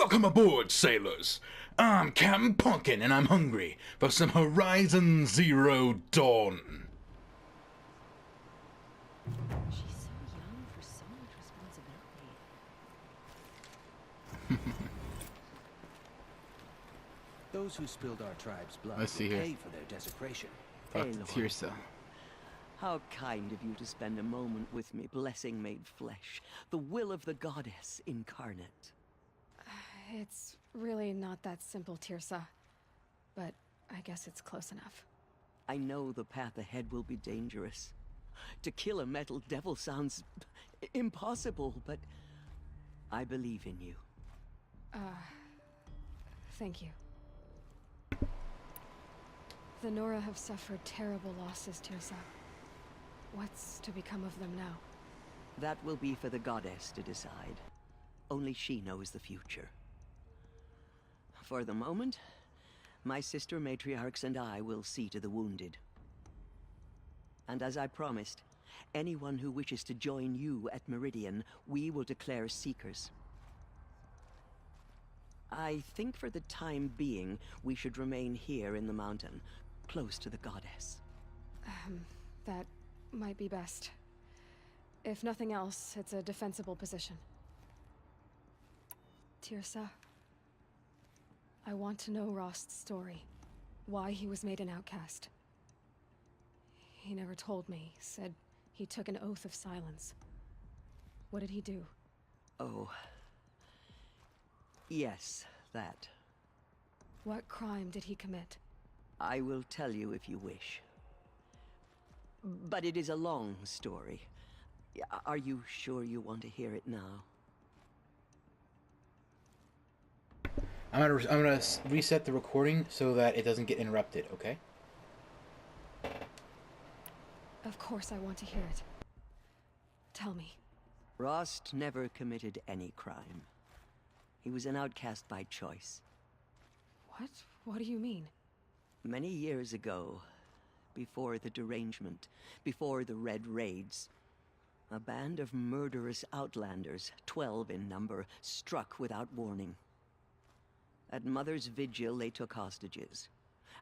Welcome aboard, sailors! I'm Captain Punkin, and I'm hungry for some Horizon Zero Dawn. She's so young for so much responsibility. Those who spilled our tribe's blood Let's see will here. pay for their desecration. Talk to Aloy. Tirsa. How kind of you to spend a moment with me, blessing made flesh, the will of the goddess incarnate. It's really not that simple, Tirsa. But I guess it's close enough. I know the path ahead will be dangerous. To kill a metal devil sounds impossible, but I believe in you. Thank you. The Nora have suffered terrible losses, Tirsa. What's to become of them now? That will be for the goddess to decide. Only she knows the future. For the moment, my sister matriarchs and I will see to the wounded. And as I promised, anyone who wishes to join you at Meridian, we will declare seekers. I think for the time being, we should remain here in the mountain, close to the goddess. That might be best. If nothing else, it's a defensible position. Tirsa, I want to know Rost's story. Why he was made an outcast. He never told me, said he took an oath of silence. What did he do? Oh. Yes, that. What crime did he commit? I will tell you if you wish. But it is a long story. Are you sure you want to hear it now? I'm gonna reset the recording so that it doesn't get interrupted. Okay. Of course I want to hear it. Tell me. Rost never committed any crime. He was an outcast by choice. What? What do you mean? Many years ago, before the derangement, before the Red Raids, a band of murderous outlanders, 12 in number, struck without warning. At Mother's Vigil, they took hostages,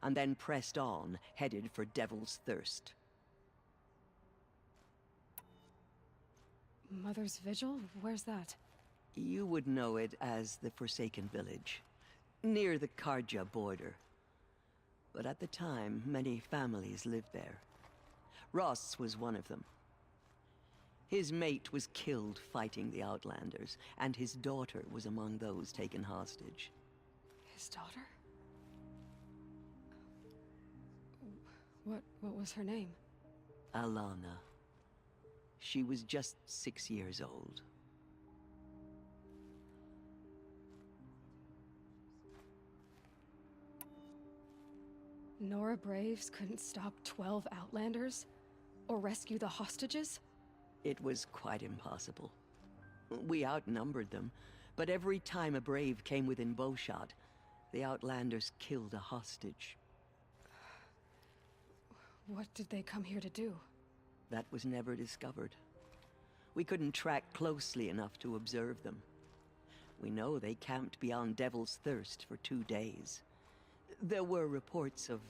and then pressed on, headed for Devil's Thirst. Mother's Vigil? Where's that? You would know it as the Forsaken Village, near the Karja border. But at the time, many families lived there. Ross was one of them. His mate was killed fighting the Outlanders, and his daughter was among those taken hostage. His daughter? What was her name? Alana. She was just 6 years old. Nora Braves couldn't stop 12 Outlanders? Or rescue the hostages? It was quite impossible. We outnumbered them, but every time a Brave came within bowshot, the Outlanders killed a hostage. What did they come here to do? That was never discovered. We couldn't track closely enough to observe them. We know they camped beyond Devil's Thirst for 2 days. There were reports of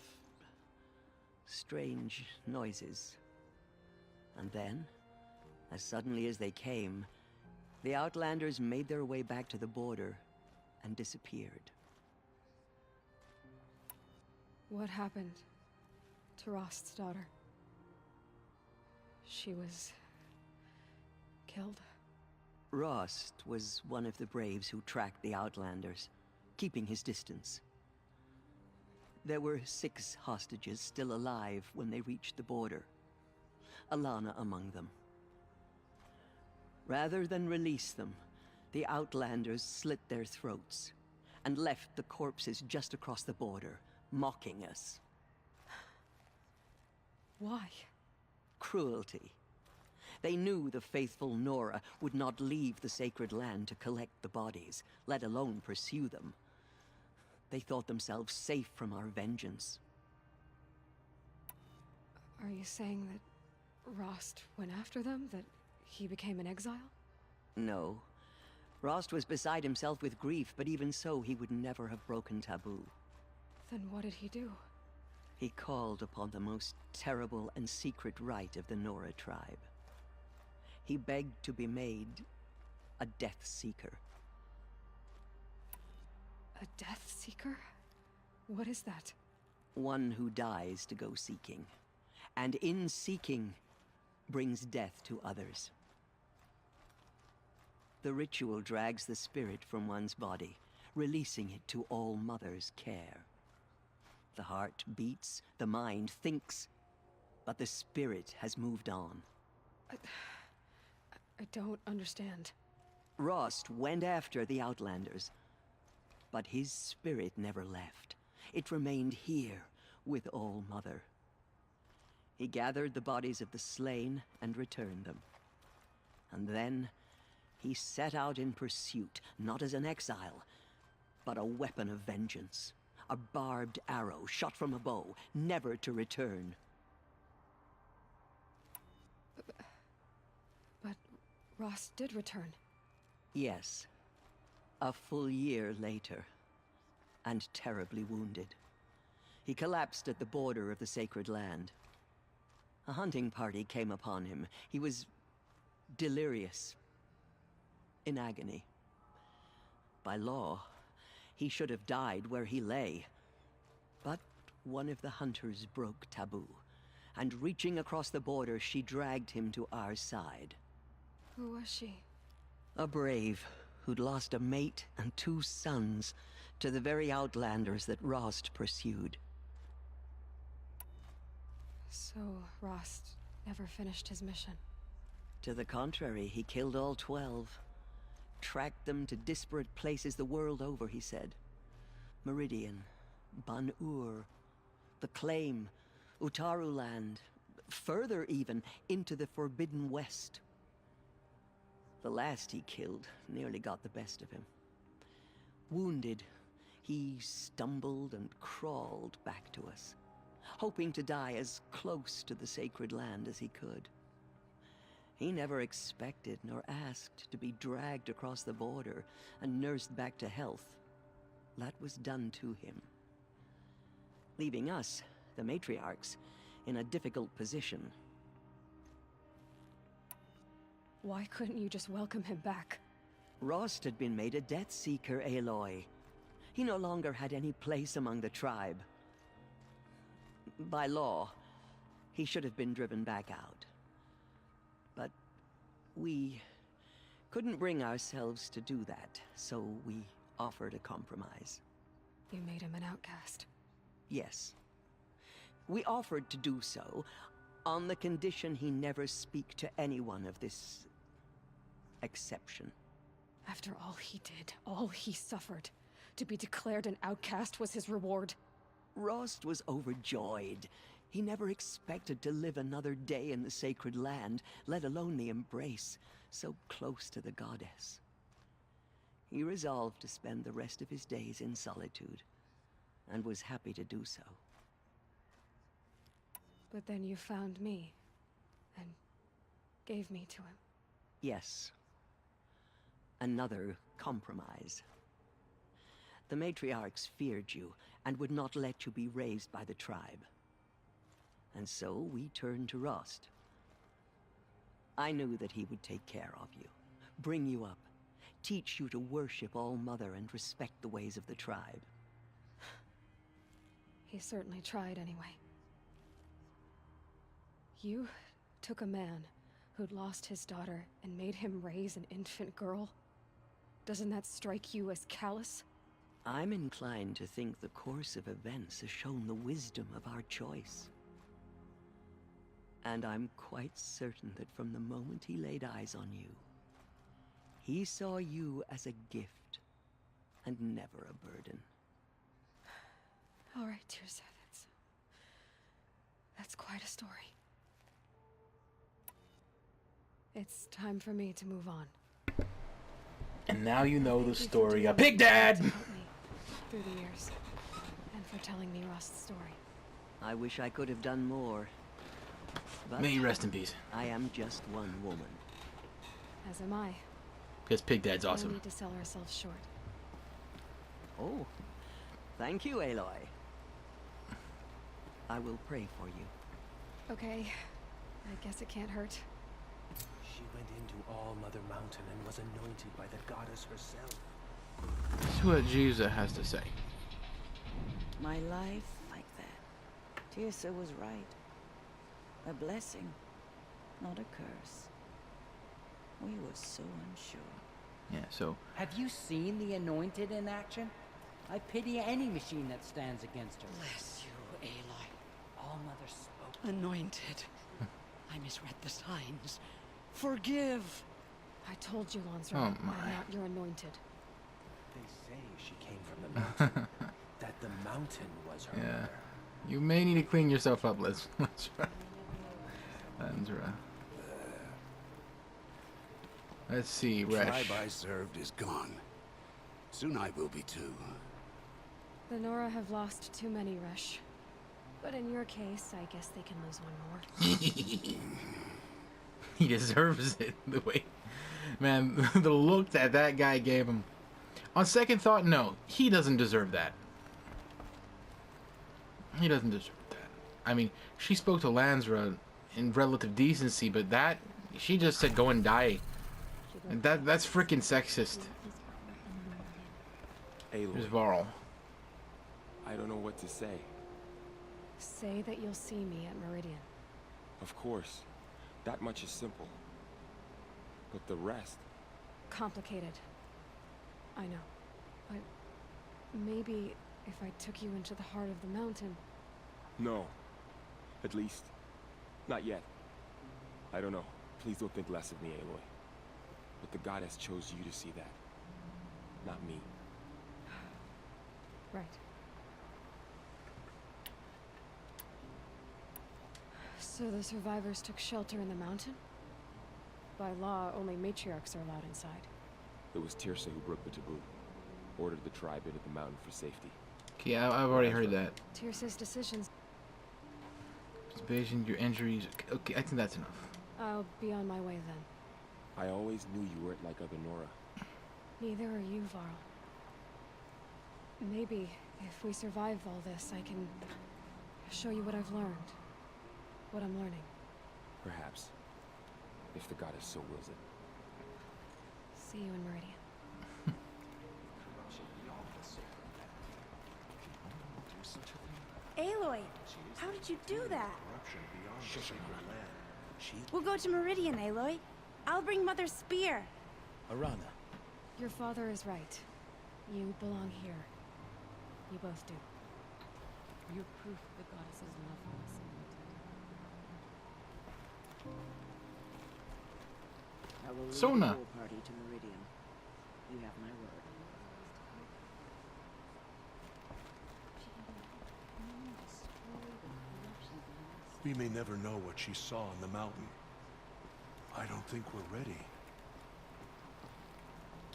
strange noises. And then, as suddenly as they came, the Outlanders made their way back to the border and disappeared. What happened to Rost's daughter? She was killed? Rost was one of the Braves who tracked the Outlanders, keeping his distance. There were 6 hostages still alive when they reached the border. Alana among them. Rather than release them, the Outlanders slit their throats and left the corpses just across the border, mocking us. Why? Cruelty. They knew the faithful Nora would not leave the sacred land to collect the bodies, let alone pursue them. They thought themselves safe from our vengeance. Are you saying that Rost went after them? That he became an exile? No. Rost was beside himself with grief, but even so, he would never have broken taboo. Then what did he do? He called upon the most terrible and secret rite of the Nora tribe. He begged to be made a Death Seeker. A Death Seeker? What is that? One who dies to go seeking, and in seeking, brings death to others. The ritual drags the spirit from one's body, releasing it to All Mother's care. The heart beats, the mind thinks, but the spirit has moved on. I don't understand. Rost went after the Outlanders, but his spirit never left. It remained here with All Mother. He gathered the bodies of the slain and returned them. And then he set out in pursuit, not as an exile, but a weapon of vengeance. A barbed arrow shot from a bow, never to return. But Rost did return. Yes. A full year later, and terribly wounded. He collapsed at the border of the sacred land. A hunting party came upon him. He was delirious, in agony. By law, he should have died where he lay. But one of the hunters broke taboo, and reaching across the border, she dragged him to our side. Who was she? A brave who'd lost a mate and 2 sons to the very Outlanders that Rost pursued. So Rost never finished his mission. To the contrary, he killed all 12. Tracked them to disparate places the world over, he said. Meridian, Ban-Ur, the Claim, Utaru Land, further even, into the Forbidden West. The last he killed nearly got the best of him. Wounded, he stumbled and crawled back to us, hoping to die as close to the sacred land as he could. He never expected nor asked to be dragged across the border and nursed back to health. That was done to him, leaving us, the matriarchs, in a difficult position. Why couldn't you just welcome him back? Rost had been made a Death Seeker, Aloy. He no longer had any place among the tribe. By law, he should have been driven back out. But we couldn't bring ourselves to do that, so we offered a compromise. You made him an outcast. Yes. We offered to do so on the condition he never speak to anyone of this exception. After all he did, all he suffered, to be declared an outcast was his reward. Rost was overjoyed. He never expected to live another day in the sacred land, let alone the embrace, so close to the goddess. He resolved to spend the rest of his days in solitude, and was happy to do so. But then you found me, and gave me to him. Yes. Another compromise. The matriarchs feared you, and would not let you be raised by the tribe. And so we turned to Rost. I knew that he would take care of you, bring you up, teach you to worship All Mother and respect the ways of the tribe. He certainly tried anyway. You took a man who'd lost his daughter and made him raise an infant girl? Doesn't that strike you as callous? I'm inclined to think the course of events has shown the wisdom of our choice. And I'm quite certain that from the moment he laid eyes on you, he saw you as a gift, and never a burden. All right, Tirza, that's quite a story. It's time for me to move on. And now you know the Thank you for story doing of Big what you Dad! did to help me through the years, and for telling me Rost's story. I wish I could have done more. But May you rest in peace. I am just one woman. As am I. Because Pig Dad's No awesome. need to sell ourselves short. Oh, thank you, Aloy. I will pray for you. Okay. I guess it can't hurt. She went into All Mother Mountain and was anointed by the goddess herself. That's what Jesus has to say. My life like that. Tirsa was right. A blessing, not a curse. We were so unsure. Yeah, so Have you seen the Anointed in action? I pity any machine that stands against her. Bless you, Aloy. All Mother spoke. Anointed. I misread the signs. Forgive. I told you, Lansra, Oh, I'm my. not your anointed. They say she came from the mountain. That the mountain was her yeah, mother. you may need to clean yourself up, Liz. That's right. That's right. Let's see, The Resh. tribe I served is gone. Soon I will be too. The Nora have lost too many, Resh. But in your case, I guess they can lose one more. He deserves it. The way, man, the look that guy gave him. On second thought, no, he doesn't deserve that. He doesn't deserve that. I mean, she spoke to Lansra in relative decency, but that she just said go and die. And that's freaking sexist. There's Aloy, Varl. I don't know what to say. Say that you'll see me at Meridian. Of course, that much is simple. But the rest, Complicated. I know. But maybe if I took you into the heart of the mountain. no. At least, not yet. I don't know. Please don't think less of me, Aloy. But the goddess chose you to see that, not me. Right. So the survivors took shelter in the mountain? By law, only matriarchs are allowed inside. It was Tirsa who broke the taboo, ordered the tribe into the mountain for safety. Okay, I've already heard that. Tirsa's decisions. Invasion, your injuries. Okay, I think that's enough. I'll be on my way then. I always knew you weren't like other Nora. Neither are you, Varl. Maybe, if we survive all this, I can show you what I've learned. What I'm learning. Perhaps. If the goddess so wills it. See you in Meridian. Aloy, how did you do that? We'll go to Meridian, Aloy. I'll bring Mother's spear. Arana, Your father is right. You belong here. You both do. You're proof the goddess's love for us. I will lead Sona. the whole party to Meridian. You have my word. We may never know what she saw on the mountain. I don't think we're ready.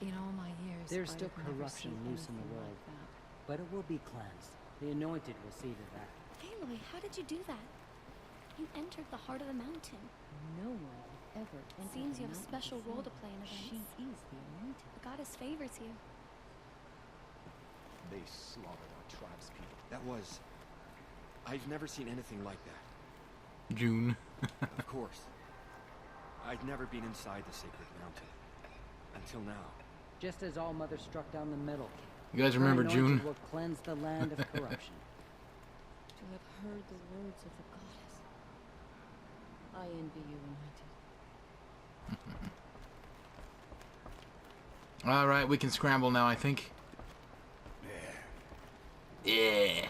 In all my years, There's I still have never corruption seen loose in the anything world. like that. But it will be cleansed. The Anointed will see to that. Aloy, how did you do that? You entered the heart of the mountain. No one had ever entered Seems the you have a mountain special role to before. play in She events. is the Anointed. The goddess favors you. They slaughtered our tribespeople. That was... I've never seen anything like that. June. Of course. I've never been inside the sacred mountain. Until now. Just as All Mother struck down the middle. You guys her remember Anointed June? will cleanse the land of corruption. To have heard the words of the goddess. I envy you, Anointed. All right, we can scramble now, I think. Yeah.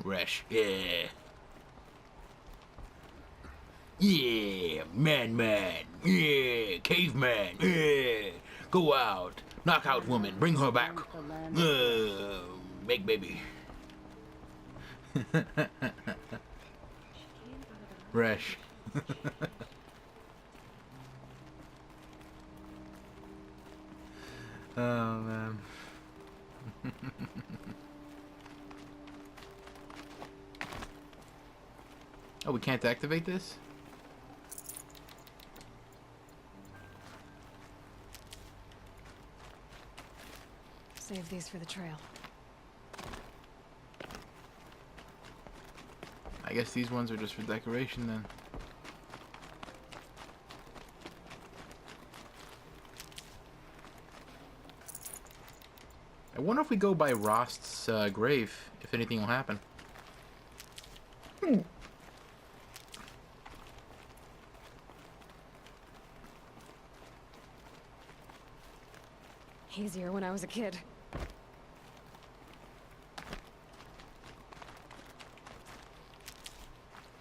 Resh. Yeah. Yeah, man. Yeah, caveman. Yeah. Go out. Knock out woman. Bring her back. Make baby. Resh. Oh, man. Oh, we can't activate this? Save these for the trail. I guess these ones are just for decoration then. I wonder if we go by Rost's grave, if anything will happen. Easier when I was a kid.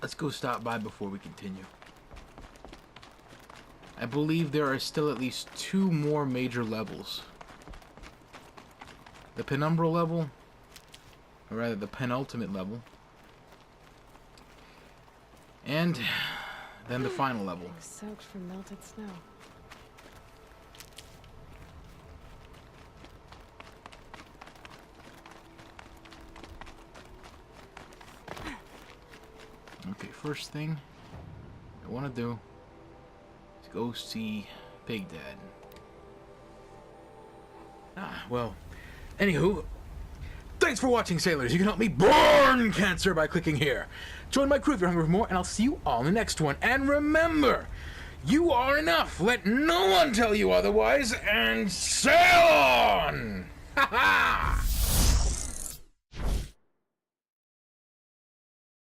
Let's go stop by before we continue. I believe there are still at least 2 more major levels. The penumbral level, or rather the penultimate level, and then the final level. I was soaked from melted snow. Okay, first thing I want to do is go see Big Dad. Well, anywho, thanks for watching, sailors. You can help me burn cancer by clicking here. Join my crew if you're hungry for more, and I'll see you all in the next one. And remember, you are enough. Let no one tell you otherwise, and sail on! Ha ha!